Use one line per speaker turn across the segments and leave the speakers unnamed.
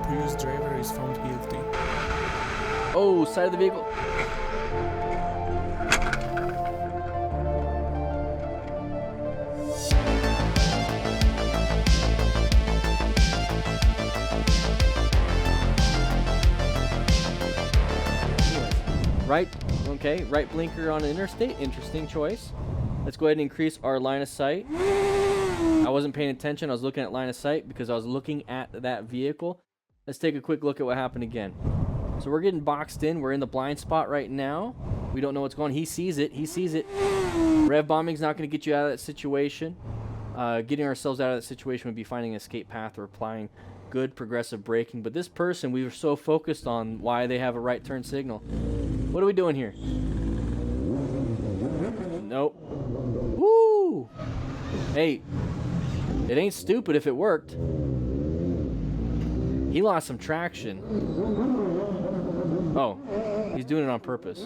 previous driver is found guilty.
Oh, side of the vehicle. Right, okay, right blinker on an interstate, interesting choice. Let's go ahead and increase our line of sight. I wasn't paying attention, I was looking at line of sight because I was looking at that vehicle. Let's take a quick look at what happened again. So we're getting boxed in, we're in the blind spot right now. We don't know what's going on, he sees it. Rev bombing's not gonna get you out of that situation. Getting ourselves out of that situation would be finding an escape path or applying good progressive braking. But this person, we were so focused on why they have a right turn signal. What are we doing here? Nope. Woo! Hey, it ain't stupid if it worked. He lost some traction. Oh, he's doing it on purpose.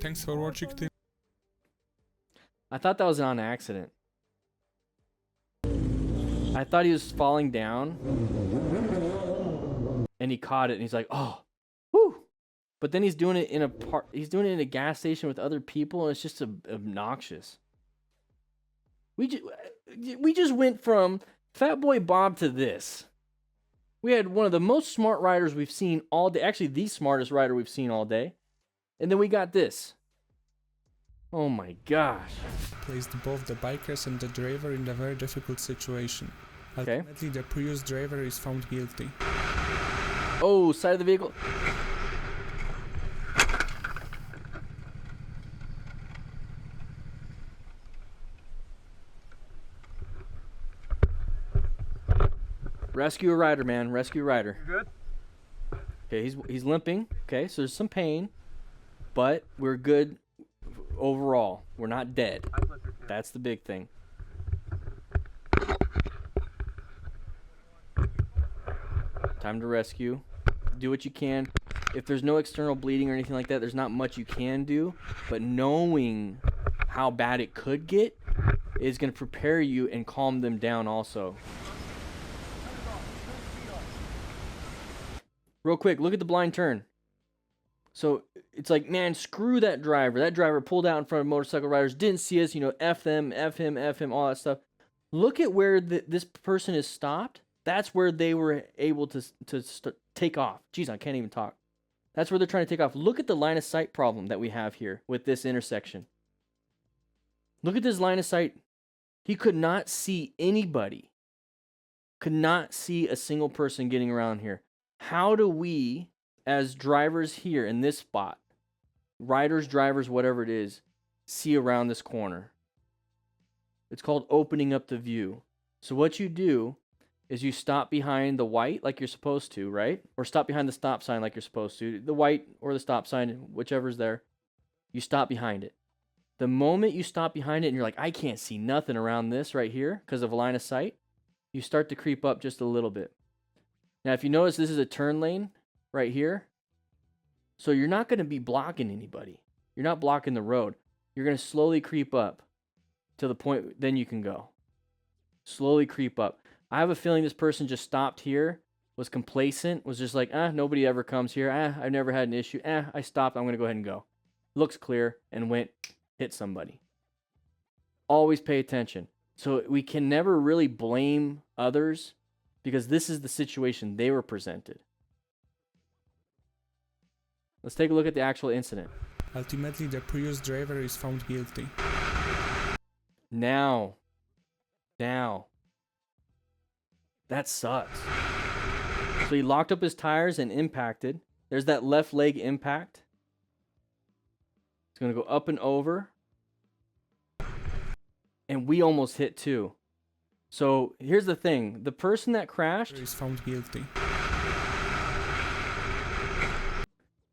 Thanks for watching.
I thought that was on accident. I thought he was falling down and he caught it and he's like, oh, whoo. But then he's doing it in a gas station with other people and it's just obnoxious. We just went from Fat Boy Bob to this. We had one of the most smart riders we've seen all day. Actually, the smartest rider we've seen all day. And then we got this. Oh my gosh.
Placed both the bikers and the driver in a very difficult situation.
Okay.
Ultimately, the previous driver is found guilty.
Oh, side of the vehicle. Rescue a rider, man. Rescue a rider.
You good?
Okay, he's limping. Okay, so there's some pain, but we're good overall. We're not dead. That's the big thing. Time to rescue. Do what you can. If there's no external bleeding or anything like that, there's not much you can do, but knowing how bad it could get is going to prepare you and calm them down also. Real quick, look at the blind turn. So it's like, man, screw that driver. That driver pulled out in front of motorcycle riders, didn't see us, you know, F them, F him, all that stuff. Look at where this person is stopped. That's where they were able to take off. Jeez, I can't even talk. That's where they're trying to take off. Look at the line of sight problem that we have here with this intersection. Look at this line of sight. He could not see anybody. Could not see a single person getting around here. How do we, as drivers here in this spot, riders, drivers, whatever it is, see around this corner? It's called opening up the view. So what you do is you stop behind the white like you're supposed to, right? Or stop behind the stop sign like you're supposed to. The white or the stop sign, whichever's there. You stop behind it. The moment you stop behind it and you're like, I can't see nothing around this right here because of a line of sight, you start to creep up just a little bit. Now, if you notice, this is a turn lane right here. So you're not going to be blocking anybody. You're not blocking the road. You're going to slowly creep up to the point, then you can go. Slowly creep up. I have a feeling this person just stopped here, was complacent, was just like, nobody ever comes here. I've never had an issue. I stopped. I'm going to go ahead and go. Looks clear and went, hit somebody. Always pay attention. So we can never really blame others because this is the situation they were presented. Let's take a look at the actual incident.
Ultimately, the previous driver is found guilty.
Now. That sucks. So he locked up his tires and impacted. There's that left leg impact. It's going to go up and over. And we almost hit too. So here's the thing. The person that crashed
is found guilty.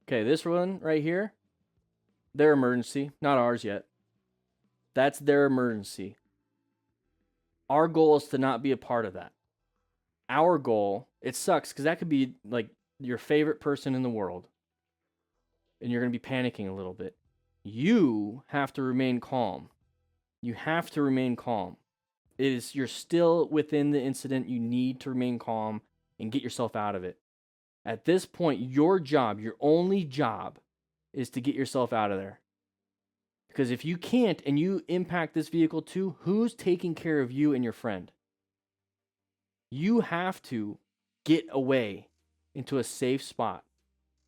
Okay, this one right here, their emergency, not ours yet. That's their emergency. Our goal is to not be a part of that. Our goal, it sucks because that could be like your favorite person in the world. And you're going to be panicking a little bit. You have to remain calm. You have to remain calm. You're still within the incident. You need to remain calm and get yourself out of it. At this point, your only job is to get yourself out of there. Because if you can't and you impact this vehicle too, who's taking care of you and your friend? You have to get away into a safe spot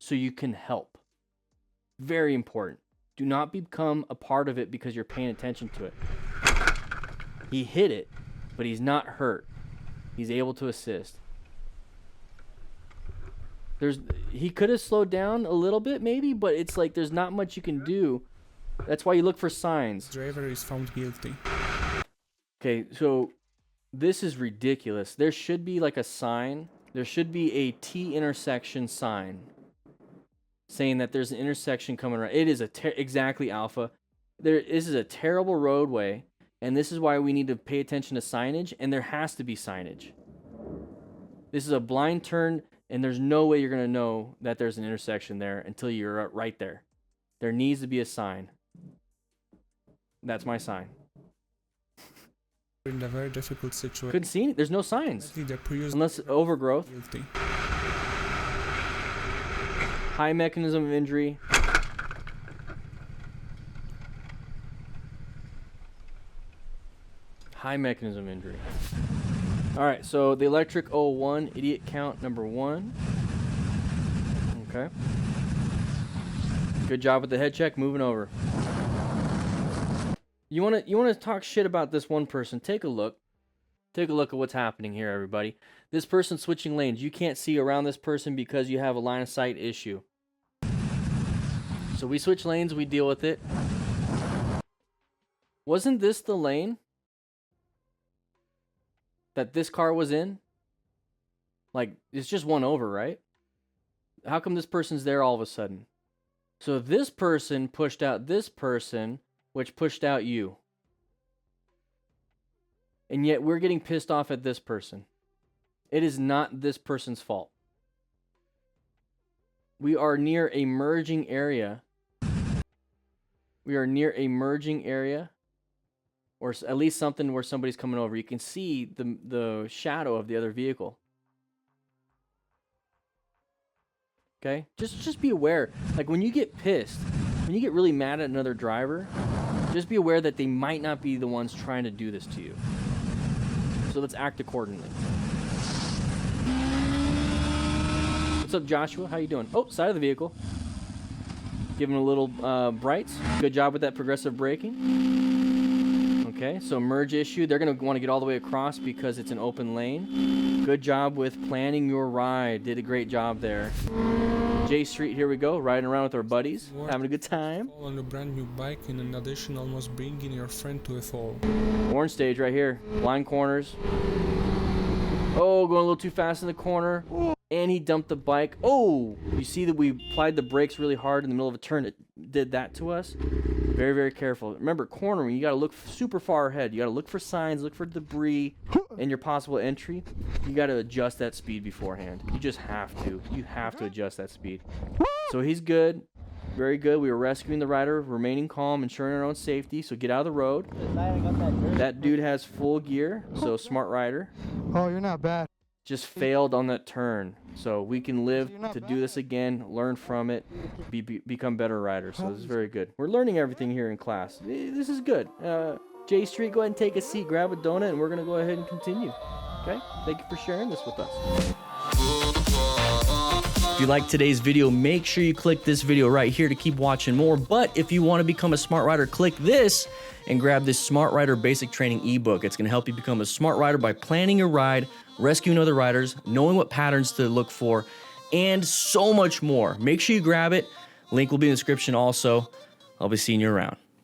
so you can help. Very important. Do not become a part of it because you're paying attention to it. He hit it, but he's not hurt. He's able to assist. He could have slowed down a little bit maybe, but it's like there's not much you can do. That's why you look for signs.
Driver is found guilty.
Okay, so this is ridiculous. There should be like a sign. There should be a T intersection sign saying that there's an intersection coming around. It is exactly, Alpha. This is a terrible roadway, and this is why we need to pay attention to signage, and there has to be signage. This is a blind turn, and there's no way you're going to know that there's an intersection there until you're right there. There needs to be a sign. That's my sign.
In a very difficult situation.
Couldn't see it. There's no signs. Unless overgrowth.
Guilty.
High mechanism of injury. High mechanism of injury. Alright, so the electric 01, idiot count number 1. Okay. Good job with the head check, moving over. You wanna talk shit about this one person, take a look. Take a look at what's happening here, everybody. This person switching lanes. You can't see around this person because you have a line of sight issue. So we switch lanes, we deal with it. Wasn't this the lane that this car was in? Like, it's just one over, right? How come this person's there all of a sudden? So this person pushed out this person, which pushed out you. And yet we're getting pissed off at this person. It is not this person's fault. We are near a merging area. We are near a merging area, or at least something where somebody's coming over. You can see the shadow of the other vehicle. Okay? Just be aware. Like when you get pissed, when you get really mad at another driver, just be aware that they might not be the ones trying to do this to you. So let's act accordingly. What's up, Joshua? How you doing? Oh, side of the vehicle. Give him a little brights. Good job with that progressive braking. Okay, so merge issue. They're going to want to get all the way across because it's an open lane. Good job with planning your ride. Did a great job there. J Street, here we go. Riding around with our buddies. Having a good time.
Fall on a brand new bike, and in addition, almost bringing your friend to a fall.
Orange stage right here. Blind corners. Oh, going a little too fast in the corner. And he dumped the bike. Oh, you see that we applied the brakes really hard in the middle of a turn. It did that to us. Very, very careful. Remember, cornering, you got to look super far ahead. You got to look for signs, look for debris, and your possible entry. You got to adjust that speed beforehand. You just have to. You have to adjust that speed. So he's good. Very good. We were rescuing the rider, remaining calm, ensuring our own safety. So get out of the road. That dude has full gear, so smart rider.
Oh, you're not bad.
Just failed on that turn. So we can live to do this again, learn from it, become better riders. So this is very good. We're learning everything here in class. This is good. J Street, go ahead and take a seat, grab a donut, and we're going to go ahead and continue. Okay? Thank you for sharing this with us. If you like today's video, make sure you click this video right here to keep watching more. But if you want to become a smart rider, click this and grab this Smart Rider Basic Training ebook. It's going to help you become a smart rider by planning your ride, rescuing other riders, knowing what patterns to look for, and so much more. Make sure you grab it. Link will be in the description also. I'll be seeing you around.